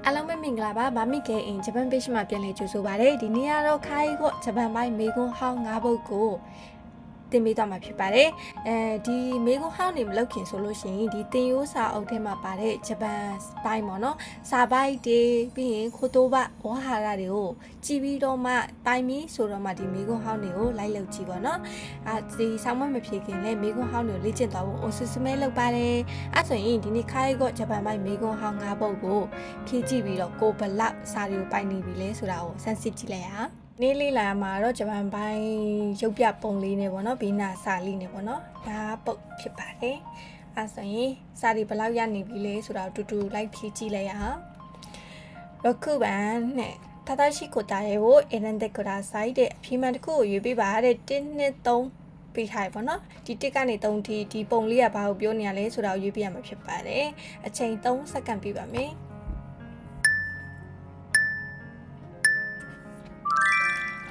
အားလုံးပဲမင်္ဂလာပါမမီကေအင်ဂျပန်ပေးရှမှာပြန်လည်ကြိုဆိုပါရစေဒီနေ့ကတော့ခိုင်းကိုဂျပန်ပိုင်းမေကွန်းဟောင်း၅ပုဒ်ကိုတင်ပေးသွားမှာဖြစ်ပါတယ်ဒီမေကွန်းဟောင်းနေမလောက်ခင်ဆိုလို့ရှိရင်ဒီတင်ရိုးစာအုပ်ထဲမှာပါတဲ့ဂျပန်ပိုင်းပေါ့နော်စာပိုက်တွေပြီးရင်ခိုတိုးဘဝဟာရတွေကိုကြည်ပြီးတော့မှပိုင်းပြီးဆိုတော့မှဒီမေကွန်းဟောင်းတွေကိုလိုက်လုပ်ကြည့်ပါနော်ဒီဆောင်းမမဖြေခင်လဲမေကွန်းဟောင်းတွေကိုလေ့ကျင့်သွားဖို့အိုဆူဆမဲလုပ်ပါတယ်အဲ့ဆိုရင်ဒီနေ့ခိုင်းကိုဂျပန်ပိုင်းမေကွန်းဟောင်း၅ပုဒ်ကိုဖြည့်ကြည့်ပြီးတော့ကိုဘလောက်စာတွေကိုပိုင်နေပြီလဲဆိုတာကိုစမ်းစစ်ကြည့်လိုက်ရအောင်နေ့လေးလာမှာတော့ဂျပန်ပိုင်းရုပ်ပြပုံလေးနဲ့ပေါ့နော်ဘီနာစာလေးနဲ့ပေါ့နော်ဒါပုတ်ဖြစ်ပါတယ်အဲဆိုရင်စာတွေဘယ်လောက်ရနေပြီလဲဆိုတာကိုတူတူလိုက်ဖြည့်ကြည့်လိုက်ရအောင်6番နဲ့正しい答えを選んでくださいတဲ့အဖြေမှန်တစ်ခုကိုရွေးပေးပါတဲ့1 2 3ပေးထားရပေါ့နော်ဒီ1ကနေ3ထိဒီပုံလေးကဘာကိုပြောနေရလဲဆိုတာကိုရွေးပြရမှာဖြစ်ပါတယ်အချိန်3စက္ကန့်ပေးပါမယ်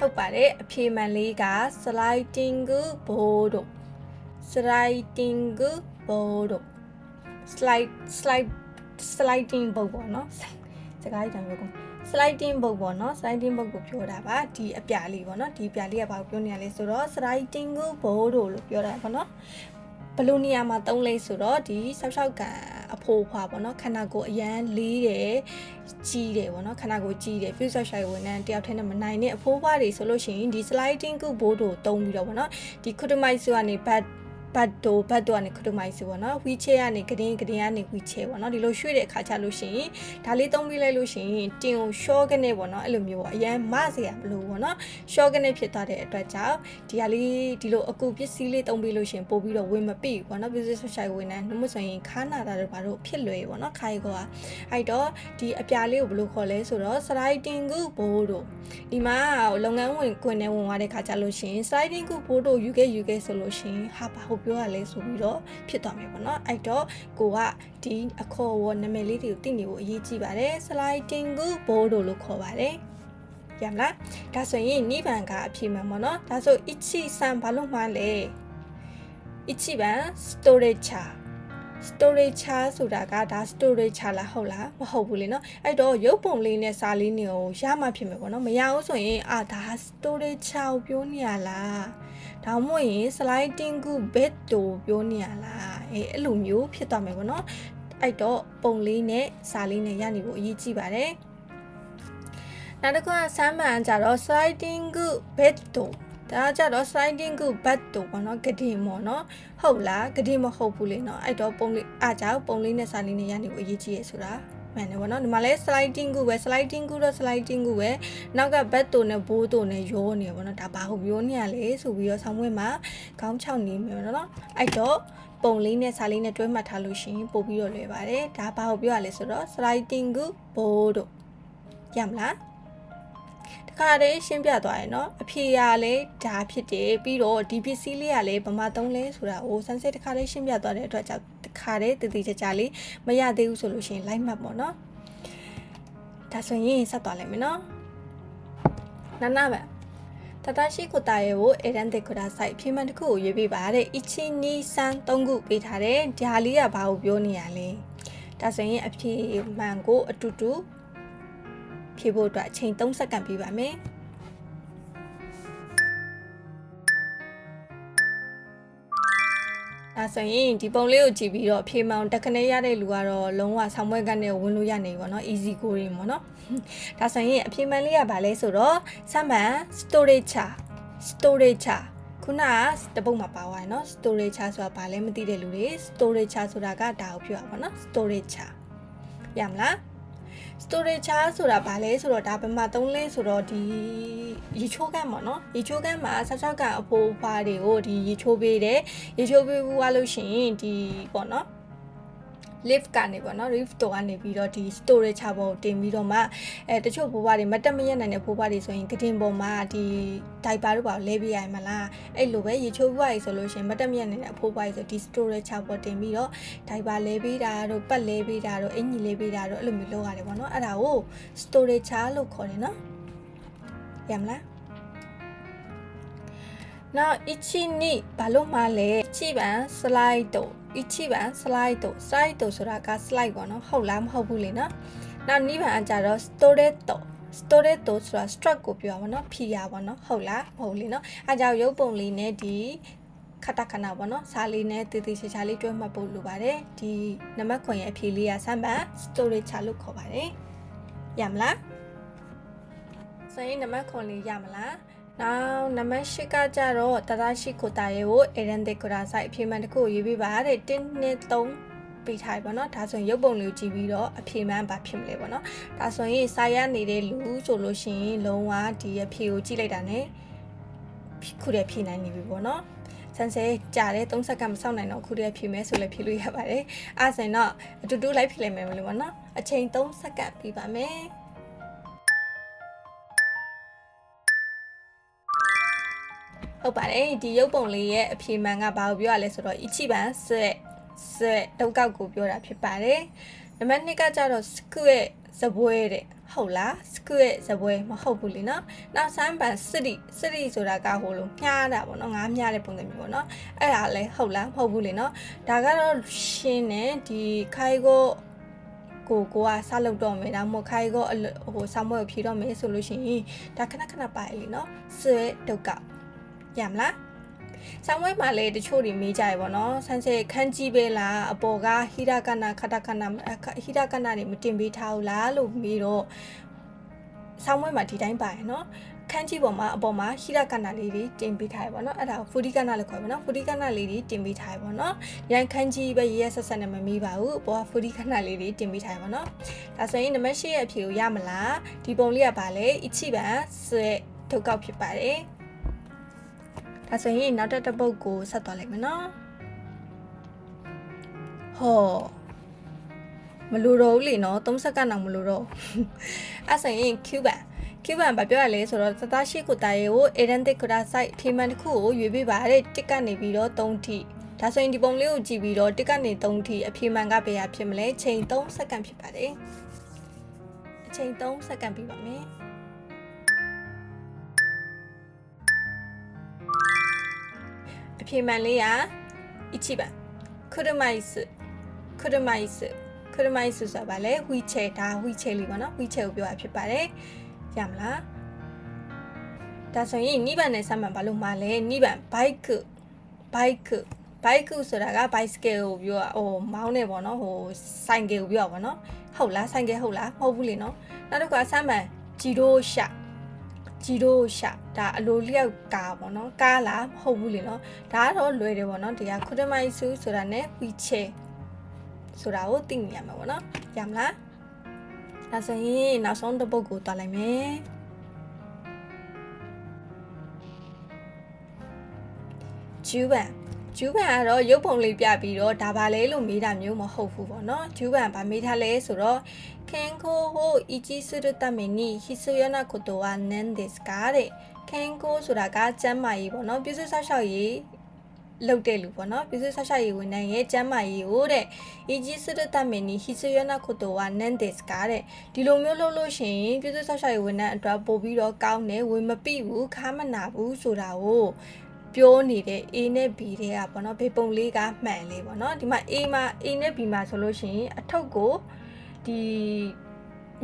ဟုတ်ပါတယ်အဖြေမှန်လေးက sliding board sliding board ပေါ့နော်စကားကြံပြောကုန် sliding board ပေါ့နော် sliding board ကိုပြောတာပါဒီအပြာလေးပေါ့နော်ဒီအပြာလေးကဘာကိုပြောနေရလဲဆိုတော့ sliding board လို့ပြောတာပေါ့နော်ဘယ်လိုနေရာမှာသုံးလဲဆိုတော့ဒီဆောက်ရှောက်ကန်အဖိုးဖွာပေါ့နော်ခန္ဓာကိုယ်အရန်လေးတယ်ကြီးတယ်ပေါ့နော်ခန္ဓာကိုယ်ကြီးတယ်ပြုဆောက်ရှိုင်ဝန်ထမ်းတယောက်တည်းနဲ့မနိုင်တဲ့အဖိုးဖွာတွေဆိုလို့ရှိရင်ဒီ sliding board ကိုသုံးပြီးတော့ပေါ့နော်ဒီခုတမိုက်ဆိုကနေဘတ်တို့ကနေခုတမိုက်ဆိုပေါ့နော် wheelchair ကနေကတင်းကနေ wheelchair ပေါ့နော်ဒီလိုရွှေ့တဲ့အခါကျလို့ရှိရင်ဒါလေးသုံးပြီးလိုက်လို့ရှိရင်တင်ကို short ကနေပေါ့နော်အဲ့လိုမျိုးပေါ့အရန်မစရာမလိုပေါ့နော် short ကနေဖြစ်သွားတဲ့အတွက်ကြောင့်ဒီဟာလေးဒီလိုအကူပစ္စည်းလေးသုံးပြီးလို့ရှိရင်ပို့ပြီးတော့ဝင်မပိပေါ့နော် business social ဝင်နေနှမဆိုရင်ခါနာတာတို့ဘာလို့ဖြစ်လွယ်ပေါ့နော်ခိုင်ကောအဲ့တော့ဒီအပြာလေးကိုဘယ်လိုခေါ်လဲဆိုတော့ sliding board တို့ဒီမှာလုပ်ငန်းဝင်ခွင်နဲ့ဝင်သွားတဲ့ခါကျလို့ရှိရင် sliding board တို့ယူခဲ့ဆိုလို့ရှိရင်ဟာဘာဟုတ်ပြောရလဲဆိုပြီးတော့ဖြစ်သွားမယ်ပေါ့နော်အဲ့တော့ကိုကဒီအခေါ်ဝနာမည်လေးတွေကိုသိနေဖို့အရေးကြီးပါတယ် sliding board လို့ခေါ်ပါတယ်ရမလားဒါဆိုရင်နိဗ္ဗာန်ကအဖြေမှန်ပေါ့နော်ဒါဆိုichi san ဘာလို့မှားလဲichi ban storageဆိုတာကဒါ storage လားဟုတ်လားမဟုတ်ဘူးလေနော်အဲ့တော့ရုပ်ပုံလေးနဲ့စာလေးတွေကိုရမှဖြစ်မယ်ပေါ့နော်မရဘူးဆိုရင်ဒါ storage ကိုပြောနေရလားဒါမှမဟုတ်ရင် sliding bed တို့ပြောနေရလားအဲ့လိုမျိုးဖြစ်သွားမယ်ပေါ့နော်အဲ့တော့ပုံလေးနဲ့စာလေးနဲ့ရနေဖို့အရေးကြီးပါတယ်နောက်တစ်ခုကဆမ်းမှန်ကြတော့ sliding bed တို့ဒါကြတော့ sliding bed တို့ပေါ့နော်ဂဒင်ပေါ့နော်ဟုတ်လားဂဒင်မဟုတ်ဘူးလေနော်အဲ့တော့ပုံလေးအားကြောင့်ပုံလေးနဲ့စာလေးနဲ့ရနေဖို့အရေးကြီးရဆိုတာမှန်တယ်ပေါ့နော်ဒီမှာလဲ sliding ပဲ sliding ပဲနောက်က bed တို့နဲ့ board တို့နဲ့ရောနေပေါ့နော်ဒါဘာဟုတ်ပြောနေရလဲဆိုပြီးတော့ဆောင်းဝဲမှာခေါင်း6နေမယ်နော်အဲ့တော့ပုံလေးနဲ့စာလေးနဲ့တွဲမှတ်ထားလို့ရှိရင်ပို့ပြီးတော့လွယ်ပါတယ်ဒါဘာဟုတ်ပြောရလဲဆိုတော့ sliding board တို့ရမလားခါလေးရှင်းပြသွားရနော်အဖြေရလဲဒါဖြစ်တယ်ပြီးတော့ဒီပစ္စည်းလေးကလည်းဗမာသုံးလဲဆိုတာဟိုစမ်းစစ်တစ်ခါလေးရှင်းပြသွားတဲ့အတွက်ကြောင့်တစ်ခါလေးတည်ကြလေးမရသေးဘူးဆိုလို့ရှိရင်လိုက်မှတ်ပေါ့နော်ဒါဆိုရင်ဆက်သွားလိုက်မယ်နော်နာပဲ正しい答えを選んでくださいအဖြေမှန်တစ်ခုကိုရွေးပေးပါတဲ့1 2 3 3ခုပေးထားတယ်ဒါလေးကဘာကိုပြောနေရလဲဒါဆိုရင်အဖြေမှန်ကိုအတူတူဖြေဖို့အတွက်အချိန်3စက္ကန့်ပေးပါမယ်ဒါဆိုရင်ဒီပုံလေးကိုကြည့်ပြီးတော့ဖြေမောင်တက်ခနဲ့ရတဲ့လူကတော့လုံးဝဆောင်းပွဲကနေဝင်လို့ရနေပြီပေါ့နော် easy going ပေါ့နော်ဒါဆိုရင်အဖြေမှန်လေးကဘာလဲဆိုတော့ဆမ်းမှန် storage ခုနကတပုတ်မှာပါသွားတယ်နော် storage ဆိုတာဘာလဲမသိတဲ့လူတွေ storage ဆိုတာကဒါကိုပြောတာပေါ့နော် storage ရမလားstorage ဆိုတာဘာလဲဆိုတော့ဒါဘယ်မှာသုံးလဲဆိုတော့ဒီရေချိုးကန်းပေါ့နော်ရေချိုးကန်းမှာဆောက်ရှောက်ကန်အဖိုးဖွားတွေကိုဒီရေချိုးပေးတယ်ရေချိုးပေးသွားလို့ရှိရင်ဒီပေါ့နော် lift ကနေပေါ့နော် lift တော့ကနေပြီးတော့ဒီ storage ပေါ်တင်ပြီးတော့မှတချို့ဘိုးဘွားတွေမတက်မရက်နိုင်တဲ့ဘိုးဘွားတွေဆိုရင်ကတင်ပေါ်မှာဒီ diaper တို့ပါလဲပေးရမှာလားအဲ့လိုပဲရေချိုးဘွားတွေဆိုလို့ရှိရင်မတက်မရက်နိုင်တဲ့အဖိုးဘွားတွေဆိုဒီ storage ပေါ်တင်ပြီးတော့ diaper လဲပေးတာတို့ပတ်လဲပေးတာတို့အင်ကြီးလဲပေးတာတို့အဲ့လိုမျိုးလုပ်ရတယ်ပေါ့နော်အဲ့ဒါကို storage လို့ခေါ်တယ်နော်ရမလားနောက်1 2ဘာလို့မှလဲ1番 slide တို့1番 slide တို့ slide တို့ဆိုတာက slide ပေါ့နော်ဟုတ်လားမဟုတ်ဘူးလေနော် နောက်နိဗ္ဗာန်အကြတော့ storeto ဆိုတာ struck ကိုပြောပါနော်ဖြီရပါနော်ဟုတ်လားမဟုတ်လေနော်အားကြောင့်ရုပ်ပုံလေးနဲ့ဒီခတခဏပေါ့နော်စာလေးနဲ့တည်တည်ချာချာလေးတွဲမှတ်ဖို့လိုပါတယ်ဒီနံပါတ်ခွန်ရဲ့အဖြေလေးကစမ်းပါ storage လို့ခေါ်ပါတယ်ရမလားဆိုရင်နံပါတ်ခွန်လေးရမလားနောက်နံပါတ်8ကကြတော့တဒါရှိကိုတာရဲ့ကို errand ကရာဆိုင်အဖြေမှန်တစ်ခုကိုရေးပေးပါတဲ့1 2 3ပေးထားပါတော့ဒါဆိုရင်ရုပ်ပုံလေးကိုကြည့်ပြီးတော့အဖြေမှန်ဘာဖြစ်မလဲပေါ့နော်ဒါဆိုရင်စာရနေတဲ့လူဆိုလို့ရှိရင်လုံးဝဒီအဖြေကိုကြည့်လိုက်တာ ਨੇ ခုတည်းဖြေနိုင်နေပြီပေါ့နော်ဆန်းစဲကြာတဲ့3စက္ကန့်မစောင့်နိုင်တော့ခုတည်းဖြေမယ်ဆိုလည်းဖြေလို့ရပါတယ်အဲ့ဆိုရင်တော့အတူတူလိုက်ဖြေလိုက်မယ်မလို့ပေါ့နော်အချိန်3စက္ကန့်ပြီးပါမယ်ဟုတ်ပါတယ်ဒီရုပ်ပုံလေးရဲ့အဖြေမှန်ကဘာကိုပြောရလဲဆိုတော့一番ဆွဲဒုက္ခကိုပြောတာဖြစ်ပါတယ်နံပါတ်2ကကြတော့ square ရဲ့ဇပွဲတဲ့ဟုတ်လား square ရဲ့ဇပွဲမဟုတ်ဘူးလေနော်နောက်3番စတိဆိုတာကဟိုလိုမြားတာပေါ့နော်ငါးမြားတဲ့ပုံစံမျိုးပေါ့နော်အဲ့ဒါလည်းဟုတ်လားမဟုတ်ဘူးလေနော်ဒါကတော့ရှင်းနေဒီခိုင်ကိုကစလုပ်တော့မယ်ဒါမှမဟုတ်ခိုင်ကိုဟိုဆောင်းမွေကိုဖြေတော့မယ်ဆိုလို့ရှိရင်ဒါခဏပါလေနော်ဆွဲဒုက္ခရမလားဆောင်းဝဲမှာလည်းတချို့တွေမေးကြရပေါ့နော်ဆန်းစဲခန်းကြီးပဲလားအပေါ်ကဟိရကနာခတကနာဟိရကနာတွေမတင်ပေးထားဘူးလားလို့မေးတော့ဆောင်းဝဲမှာဒီတိုင်းပါရနော်ခန်းကြီးပေါ်မှာအပေါ်မှာဟိရကနာလေးတွေတင်ပေးထားရပေါ့နော်အဲ့ဒါကိုဖူဒီကနာလို့ခေါ်ပါနော်ဖူဒီကနာလေးတွေတင်ပေးထားရပေါ့နော်ရိုင်းခန်းကြီးပဲရေးရဆက်ဆက်နဲ့မမေးပါဘူးအပေါ်ကဖူဒီကနာလေးတွေတင်ပေးထားရပေါ့နော်ဒါဆိုရင်နံပါတ်8ရဲ့အဖြေကိုရမလားဒီပုံလေးကပါလေ一番ဆွဲဒုက္ခဖြစ်ပါတယ်ဒါဆိုရင်နောက်တစ်ပုတ်ကိုဆက်သွားလိုက်မယ်နော်ဟောမလိုတော့ဘူးလေနော်3စက္ကန့်တော့မလိုတော့အဲ့ဆိုရင် Q ဘာပြောရလဲဆိုတော့သတရှိကိုတာရေကို errand ကရာဆိုင်ဖြေမှန်တစ်ခုကိုရွေးပေးပါတဲ့တစ်ကနေပြီးတော့3ထိဒါဆိုရင်ဒီပုံလေးကိုကြည့်ပြီးတော့တစ်ကနေ3ထိအဖြေမှန်ကဘယ်ဟာဖြစ်မလဲချိန်3စက္ကန့်ဖြစ်ပါတယ်အချိန်3စက္ကန့်ပြီးပါမယ်အဖြေမှန်လေးက1番車椅子ဆိုတာဗာလဲ wheelchair ဒါ wheelchair လေးပေါ့နော် wheelchair ကိုပြောတာဖြစ်ပါတယ်ရမလားဒါဆိုရင်2番နဲ့3番ဘာလို့မှာလဲ2番 bike ဆိုတာက bicycle ကိုပြောဟိုမောင်းနေပေါ့နော်ဟိုဆိုင်ကယ်ကိုပြောပါနော်ဟုတ်လားဆိုင်ကယ်ဟုတ်လားမဟုတ်ဘူးလေနော်နောက်တစ်ခါ3番ဂျီရိုရှာဒါအလိုလျောက်ကားပေါ့နော်ကားလားမဟုတ်ဘူးလေနော်ဒါကတော့လွယ်တယ်ပေါ့နော်ဒီကခုတမိုင်းစုဆိုတာ ਨੇ wheelchair ဆိုတာကိုသိနေရမှာပေါ့နော်ရမလားဒါဆိုရင်နောက်ဆုံးတစ်ပုဒ်ကိုတွားလိုက်မယ်ဂျူးဘန်ကတော့ရုပ်ပုံလေးပြပြီးတော့ဒါပါလဲလို့မေးတာမျိုးမဟုတ်ဘူးပေါ့နော်ဂျူးဘန်ဗာမေးထားလဲဆိုတော့健康を維持するために必要なことは何ですかတဲ့健康ဆိုတာကကျန်းမာရေးပေါ့နော်ပြုစုစောင့်ရှောက်ရေးလုပ်တဲ့လူပေါ့နော်ပြုစုစောင့်ရှောက်ရေးဝန်ထမ်းရဲ့ကျန်းမာရေးကိုတဲ့維持するために必要なことは何ですかတဲ့ဒီလိုမျိုးလုပ်လို့ရှိရင်ပြုစုစောင့်ရှောက်ရေးဝန်ထမ်းအတွက်ပို့ပြီးတော့ကောင်းတယ်ဝင်မပိဘူးခါမနာဘူးဆိုတာကိုပြောနေတဲ့ A နဲ့ B တွေကပေါ့နော်ဘေပုံလေးကမှန်လေးပေါ့နော်ဒီမှာ A နဲ့ B မှာဆိုလို့ရှိရင်အထုပ်ကိုဒီ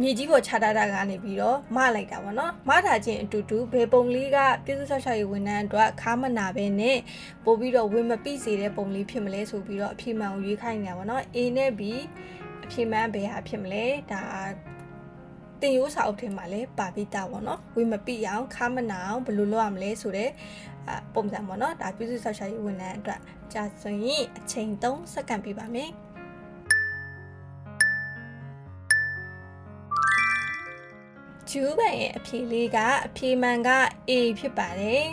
မြေကြီးပေါ်ခြားထားတာကနေပြီးတော့မလိုက်တာပေါ့နော်မထားခြင်းအတူတူဘေပုံလေးကပြည်သူ့ဆောက်ရှောက်ရေးဝန်ထမ်းအတွက်ခါမနာပဲနဲ့ပို့ပြီးတော့ဝင်မပိစေတဲ့ပုံလေးဖြစ်မလဲဆိုပြီးတော့အဖြေမှန်ကိုရွေးခိုင်းနေတာပေါ့နော် A နဲ့ B အဖြေမှန်ဘယ်ဟာဖြစ်မလဲဒါတင်ရိုးစာအုပ်ထဲမှာလည်းပါပြီးသားပေါ့နော်ဝင်မပိအောင်ခါမနာအောင်ဘယ်လိုလုပ်ရမလဲဆိုတဲ့ပုံစံပေါ့နော်ဒါပြည်သူ့ဆောက်ရှောက်ရေးဝန်ထမ်းအတွက်ကြာဆိုရင်အချိန်3စက္ကန့်ပြပါမယ်ဂျူးဘန်ရဲ့အဖြေလေးကအဖြေမှန်က A ဖြစ်ပါတယ်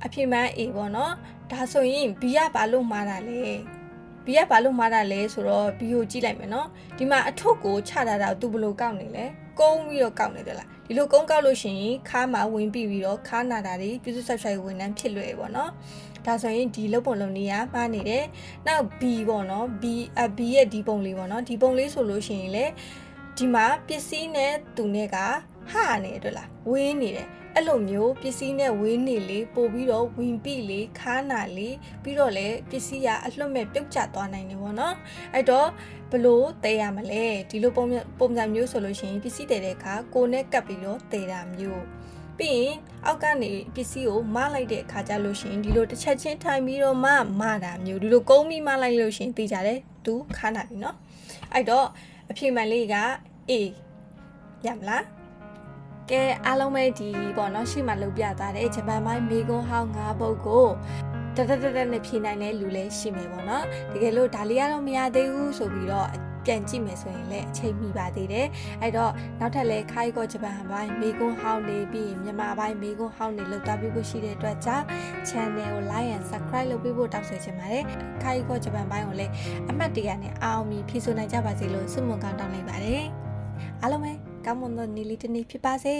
အဖြေမှန် A ပေါ့နော်ဒါဆိုရင် B ကဘာလို့မှားတာလဲဆိုတော့ B ကိုကြည့်လိုက်မယ်နော်ဒီမှာအထုပ်ကိုချထားတာသူဘယ်လိုကောက်နေလဲကုန်းပြီးတော့ကောက်နေတယ်လားဒီလိုကုန်းကောက်လို့ရှိရင်ခါမှာဝင်ပြီးတော့ခါနာတာတွေပြည်သူ့ဆောက်ရှောက်ရေးဝန်ထမ်းဖြစ်လွယ်ပေါ့နော်ဒါဆိုရင်ဒီလုပ်ပုံလုပ်နည်းကမှားနေတယ်နောက် B ပေါ့နော် B ရဲ့ဒီပုံလေးပေါ့နော်ဒီပုံလေးဆိုလို့ရှိရင်လေဒီမှာပစ္စည်းနဲ့သူနဲ့ကဟာနေတယ်လားဝင်းနေတယ် အဲ့လိုမျိုးပစ္စည်းနဲ့ဝေးနေလေပို့ပြီးတော့ဝင်ပြီလေခါနာလေပြီးတော့လေပစ္စည်းကအလွတ်မဲ့ပြုတ်ကျသွားနိုင်တယ်ပေါ့နော်အဲ့တော့ဘလို့တည်ရမလဲဒီလိုပုံစံမျိုးဆိုလို့ရှိရင်ပစ္စည်းတည်တဲ့အခါကိုနဲ့ကပ်ပြီးတော့တည်တာမျိုးပြီးရင်အောက်ကနေပစ္စည်းကိုမလိုက်တဲ့အခါကျလို့ရှိရင်ဒီလိုတစ်ချက်ချင်းထိုင်ပြီးတော့မတာမျိုးဒီလိုကုန်းပြီးမလိုက်လို့ရှိရင်သိကြတယ်သူခါနာပြီနော်အဲ့တော့အဖြေမှန်လေးက A ရမလားကဲအားလုံးပဲဒီပေါ့နော်ရှေ့မှာလုပ်ပြသွားတဲ့ဂျပန်ပိုင်းမေကွန်းဟောင်း၅ပုတ်ကိုတနဲ့ဖြေနိုင်တဲ့လူလည်းရှိမယ်ပေါ့နော်တကယ်လို့ဒါလေးကတော့မရသေးဘူးဆိုပြီးတော့ပြန်ကြည့်မယ်ဆိုရင်လည်းအချိန်မီပါသေးတယ်အဲ့တော့နောက်ထပ်လည်းခိုင်ကောဂျပန်ပိုင်းမေကွန်းဟောင်းနေပြီးမြန်မာပိုင်းမေကွန်းဟောင်းနေလောက်သွားပြီးဖို့ရှိတဲ့အတွက်ကြောင့် channel ကို like and subscribe လုပ်ပေးဖို့တောင်းဆိုချင်ပါတယ်ခိုင်ကောဂျပန်ပိုင်းကိုလည်းအမှတ်တရနဲ့အောင်မြင်ဖြည့်ဆို့နိုင်ကြပါစေလို့ဆုမွန်ကောင်းတောင်းလိုက်ပါတယ်အားလုံးပဲကောင်းမွန်သောနေ့လေးတစ်နေ့ဖြစ်ပါစေ